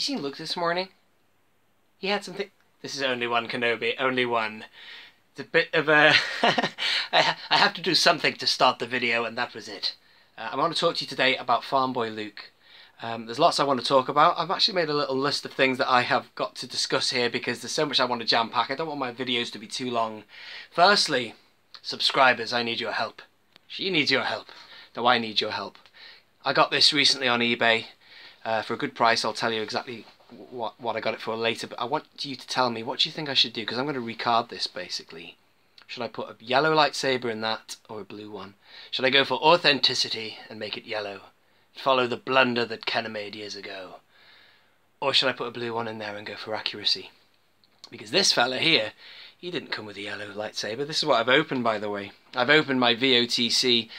seen Luke this morning? He had something... This is only one, Kenobi, only one. It's a bit of a... I have to do something to start the video, and that was it. I want to talk to you today about Farmboy Luke. There's lots I want to talk about. I've actually made a little list of things that I have got to discuss here because there's so much I want to jam pack. I don't want my videos to be too long. Firstly, subscribers, I need your help. She needs your help. No, I need your help. I got this recently on eBay for a good price. I'll tell you exactly what I got it for later, but I want you to tell me what do you think I should do, because I'm going to recard this basically. Should I put a yellow lightsaber in that or a blue one? Should I go for authenticity and make it yellow? Follow the blunder that Kenner made years ago? Or should I put a blue one in there and go for accuracy? Because this fella here, he didn't come with a yellow lightsaber. This is what I've opened, by the way. I've opened my VOTC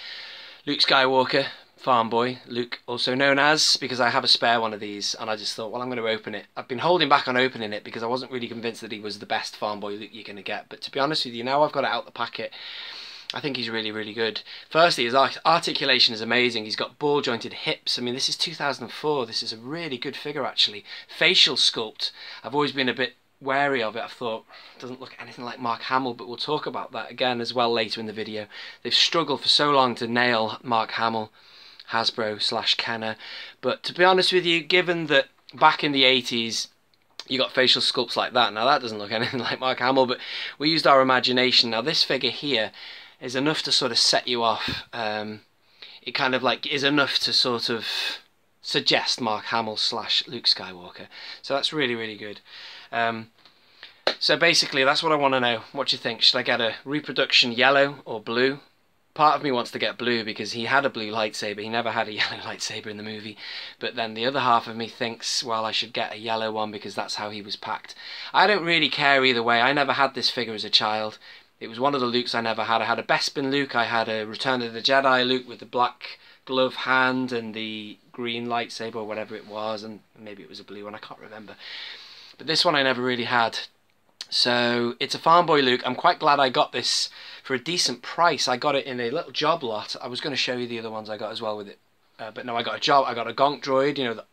Luke Skywalker Farmboy Luke, also known as, because I have a spare one of these, and I just thought, well, I'm going to open it. I've been holding back on opening it because I wasn't really convinced that he was the best Farmboy Luke you're going to get. But to be honest with you, now I've got it out the packet, I think he's really, really good. Firstly, his articulation is amazing. He's got ball-jointed hips. I mean, this is 2004. This is a really good figure, actually. Facial sculpt, I've always been a bit wary of it. I thought it doesn't look anything like Mark Hamill, but we'll talk about that again as well later in the video. They've struggled for so long to nail Mark Hamill, Hasbro / Kenner, but to be honest with you, given that back in the 80s you got facial sculpts like that, now that doesn't look anything like Mark Hamill, but we used our imagination. Now this figure here is enough to sort of set you off. It kind of like is enough to sort of suggest Mark Hamill / Luke Skywalker, so that's really, really good. So basically that's what I want to know. What do you think? Should I get a reproduction yellow or blue? Part of me wants to get blue because he had a blue lightsaber. He never had a yellow lightsaber in the movie. But then the other half of me thinks, well, I should get a yellow one because that's how he was packed. I don't really care either way. I never had this figure as a child. It was one of the Lukes I never had. I had a Bespin Luke. I had a Return of the Jedi Luke with the black glove hand and the green lightsaber or whatever it was. And maybe it was a blue one. I can't remember. But this one I never really had. So it's a Farmboy Luke. I'm quite glad I got this for a decent price. I got it in a little job lot. I was going to show you the other ones I got as well with it, but no, I got a Gonk droid, you know, the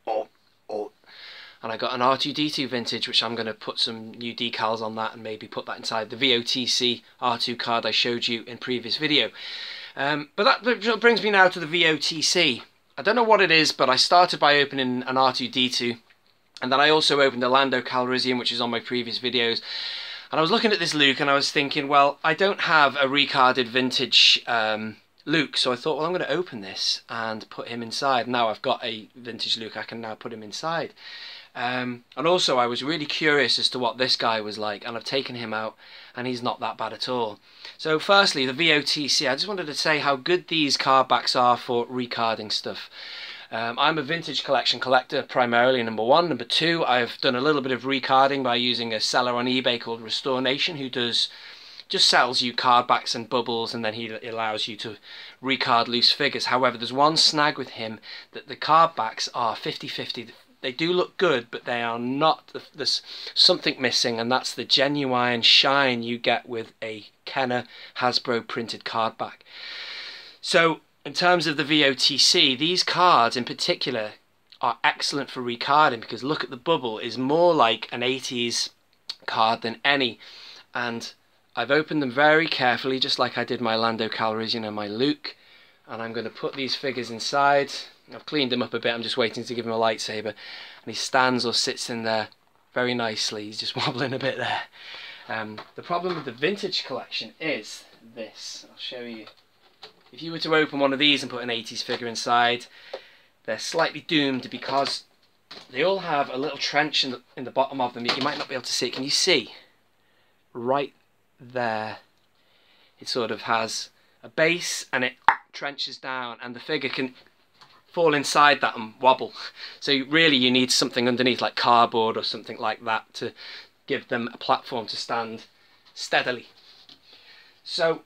and I got an R2D2 vintage, which I'm going to put some new decals on that and maybe put that inside the VOTC R2 card I showed you in previous video. But that brings me now to the VOTC. I don't know what it is, but I started by opening an R2D2. And then I also opened a Lando Calrissian, which is on my previous videos. And I was looking at this Luke and I was thinking, well, I don't have a recarded vintage Luke. So I thought, well, I'm going to open this and put him inside. Now I've got a vintage Luke, I can now put him inside. And also I was really curious as to what this guy was like. And I've taken him out and he's not that bad at all. So firstly, the VOTC. I just wanted to say how good these card backs are for recarding stuff. I'm a vintage collection collector primarily, number one. Number two, I've done a little bit of recarding by using a seller on eBay called Restore Nation who just sells you card backs and bubbles, and then he allows you to recard loose figures. However, there's one snag with him, that the card backs are 50-50. They do look good, but they are not, there's something missing, and that's the genuine shine you get with a Kenner Hasbro printed card back. So in terms of the VOTC, these cards in particular are excellent for recarding because look at the bubble, is more like an 80s card than any. And I've opened them very carefully, just like I did my Lando Calrissian and my Luke. And I'm going to put these figures inside. I've cleaned him up a bit, I'm just waiting to give him a lightsaber. And he stands or sits in there very nicely, he's just wobbling a bit there. The problem with the vintage collection is this, I'll show you. If you were to open one of these and put an 80s figure inside, they're slightly doomed because they all have a little trench in the bottom of them. You might not be able to see it. Can you see? Right there. It sort of has a base and it trenches down and the figure can fall inside that and wobble. So really you need something underneath like cardboard or something like that to give them a platform to stand steadily. So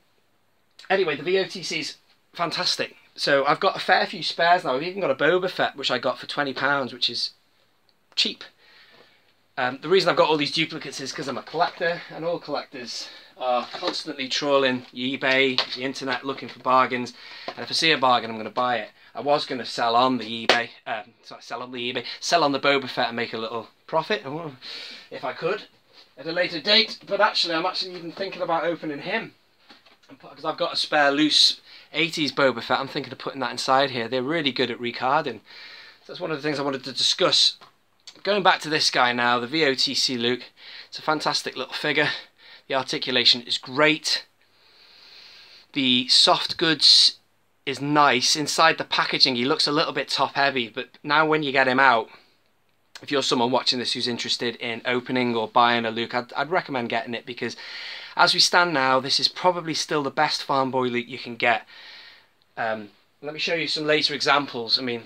anyway, the VOTC is fantastic. So I've got a fair few spares now. I've even got a Boba Fett, which I got for £20, which is cheap. The reason I've got all these duplicates is because I'm a collector, and all collectors are constantly trawling eBay, the internet, looking for bargains. And if I see a bargain, I'm going to buy it. I was going to sell on the eBay, sell on the Boba Fett and make a little profit, if I could, at a later date. But actually, I'm actually even thinking about opening him, because I've got a spare loose 80s Boba Fett. I'm thinking of putting that inside here. They're really good at recarding. So that's one of the things I wanted to discuss. Going back to this guy now, the VOTC Luke. It's a fantastic little figure. The articulation is great. The soft goods is nice. Inside the packaging, he looks a little bit top heavy, but now when you get him out, if you're someone watching this who's interested in opening or buying a Luke, I'd recommend getting it, because as we stand now, this is probably still the best Farm Boy Luke you can get. Let me show you some later examples. I mean,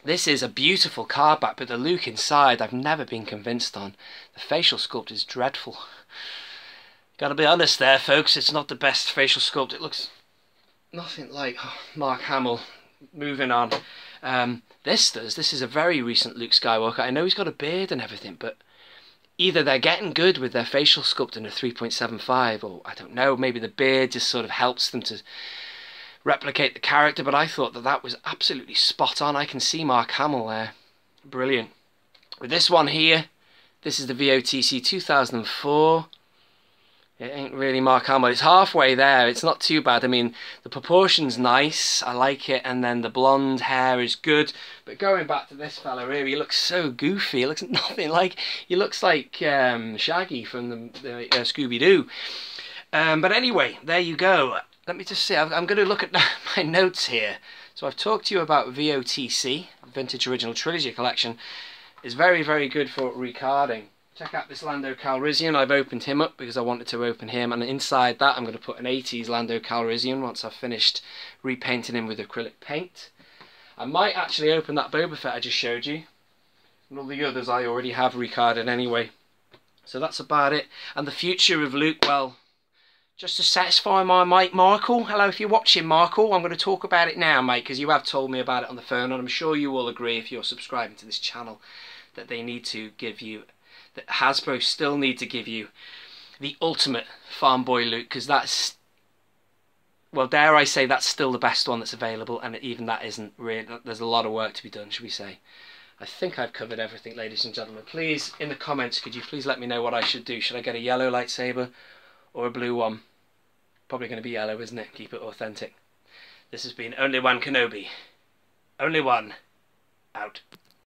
this is a beautiful card back, but the Luke inside I've never been convinced on. The facial sculpt is dreadful. Gotta be honest there, folks, it's not the best facial sculpt. It looks nothing like Mark Hamill. Moving on. This is a very recent Luke Skywalker. I know he's got a beard and everything, but either they're getting good with their facial sculpt in a 3.75, or I don't know, maybe the beard just sort of helps them to replicate the character, but I thought that was absolutely spot on. I can see Mark Hamill there. Brilliant. With this one here, this is the VOTC 2004. It ain't really Mark Hamill. It's halfway there. It's not too bad. I mean, the proportion's nice. I like it. And then the blonde hair is good. But going back to this fella here, he looks so goofy. He looks nothing like... He looks like Shaggy from the Scooby-Doo. But anyway, there you go. Let me just see. I'm going to look at my notes here. So I've talked to you about VOTC, Vintage Original Trilogy Collection. It's very, very good for recarding. Check out this Lando Calrissian. I've opened him up because I wanted to open him, and inside that I'm going to put an 80s Lando Calrissian once I've finished repainting him with acrylic paint. I might actually open that Boba Fett I just showed you, and all the others I already have recarded anyway. So that's about it. And the future of Luke, well, just to satisfy my mate Michael. Hello, if you're watching, Michael, I'm going to talk about it now, mate, because you have told me about it on the phone, and I'm sure you will agree, if you're subscribing to this channel, that they need to give you, that Hasbro still need to give you the ultimate Farm Boy Luke, because that's, well, dare I say, that's still the best one that's available, and even that isn't really, there's a lot of work to be done, should we say. I think I've covered everything, ladies and gentlemen. Please, in the comments, could you please let me know what I should do? Should I get a yellow lightsaber or a blue one? Probably going to be yellow, isn't it? Keep it authentic. This has been Only One Kenobi. Only One. Out.